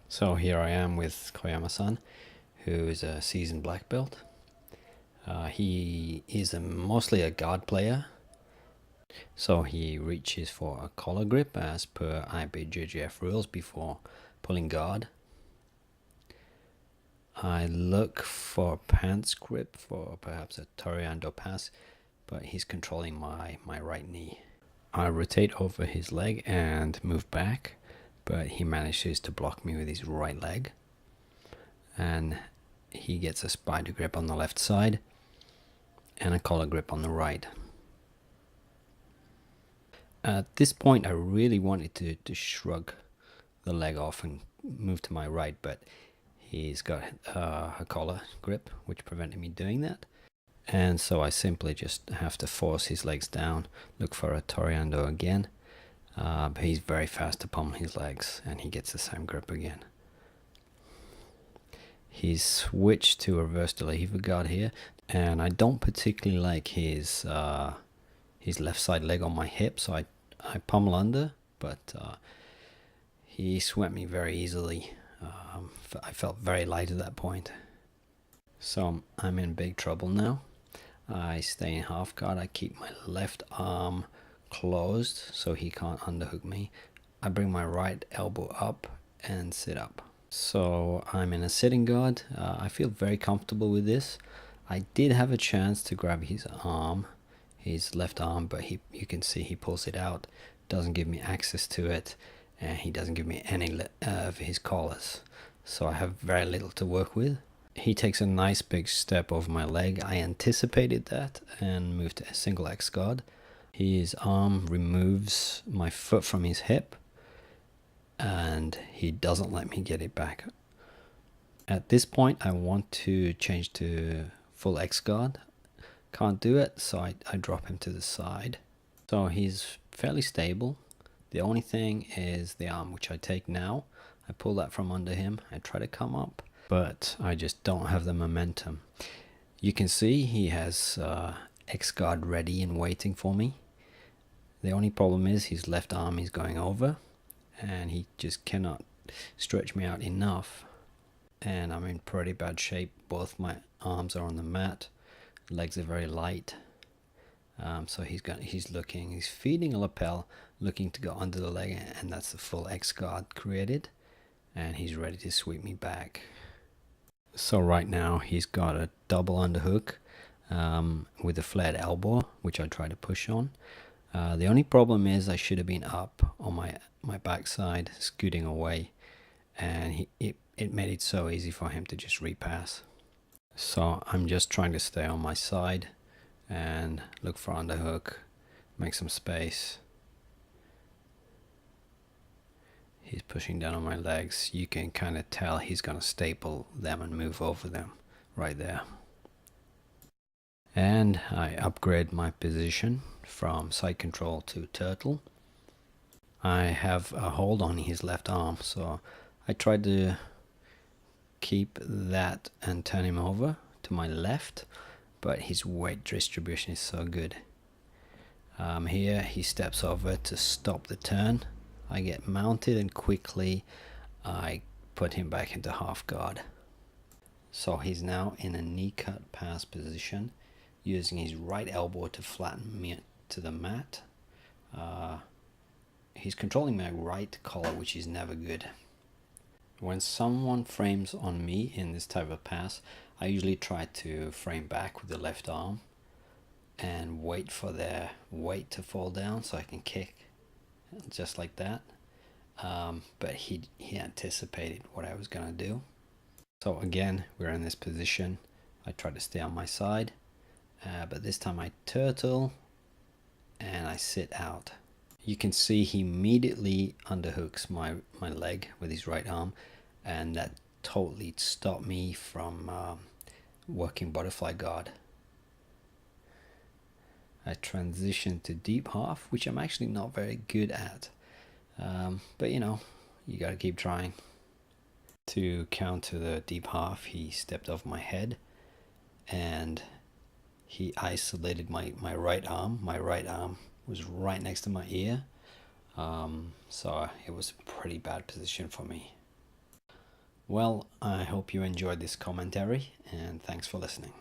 So here I am with Koyama-san, who is a seasoned black belt. He is mostly a guard player, so he reaches for a collar grip as per IBJJF rules before pulling guard. I look for pants grip for perhaps a Toreando pass, but he's controlling my right knee. I rotate over his leg and move back, but he manages to block me with his right leg. And he gets a spider grip on the left side and a collar grip on the right. At this point I really wanted to shrug the leg off and move to my right, but he's got a collar grip which prevented me doing that, and so I simply just have to force his legs down, look for a Toreando again, but he's very fast to pummel his legs and he gets the same grip again. He's switched to a reverse de la Riva guard here, and I don't particularly like his left side leg on my hip, so I pummel under, but he swept me very easily. I felt very light at that point. So I'm in big trouble now. I stay in half guard. I keep my left arm closed so he can't underhook me. I bring my right elbow up and sit up. So I'm in a sitting guard. I feel very comfortable with this. I did have a chance to grab his arm, his left arm, but you can see he pulls it out, doesn't give me access to it, and he doesn't give me any of his collars. So I have very little to work with. He takes a nice big step over my leg. I anticipated that and moved to a single X guard. His arm removes my foot from his hip, and he doesn't let me get it back. At this point I want to change to full X guard. Can't do it, so I drop him to the side. So he's fairly stable. The only thing is the arm, which I take now. I pull that from under him. I try to come up, but I just don't have the momentum. You can see he has X guard ready and waiting for me. The only problem is his left arm is going over, and he just cannot stretch me out enough. And I'm in pretty bad shape. Both my arms are on the mat. Legs are very light. So he's feeding a lapel, looking to go under the leg, and that's the full X guard created, and he's ready to sweep me back. So right now he's got a double underhook with a flared elbow, which I try to push on. The only problem is I should have been up on my backside, scooting away, and it made it so easy for him to just repass. So I'm just trying to stay on my side and look for underhook, make some space. He's pushing down on my legs. You can kind of tell he's going to staple them and move over them right there. And I upgrade my position from side control to turtle. I have a hold on his left arm, so I try to keep that and turn him over to my left, but his weight distribution is so good. Here he steps over to stop the turn. I get mounted and quickly I put him back into half guard. So he's now in a knee cut pass position, using his right elbow to flatten me to the mat. He's controlling my right collar, which is never good. When someone frames on me in this type of pass, I usually try to frame back with the left arm and wait for their weight to fall down so I can kick just like that. But he anticipated what I was going to do. So again, we're in this position. I try to stay on my side, but this time I turtle and I sit out. You can see he immediately underhooks my leg with his right arm, and that totally stopped me from working butterfly guard. I transition to deep half, which I'm actually not very good at, but you know, you gotta keep trying. To counter the deep half, he stepped off my head and he isolated my right arm. My right arm was right next to my ear, so it was a pretty bad position for me. Well, I hope you enjoyed this commentary, and thanks for listening.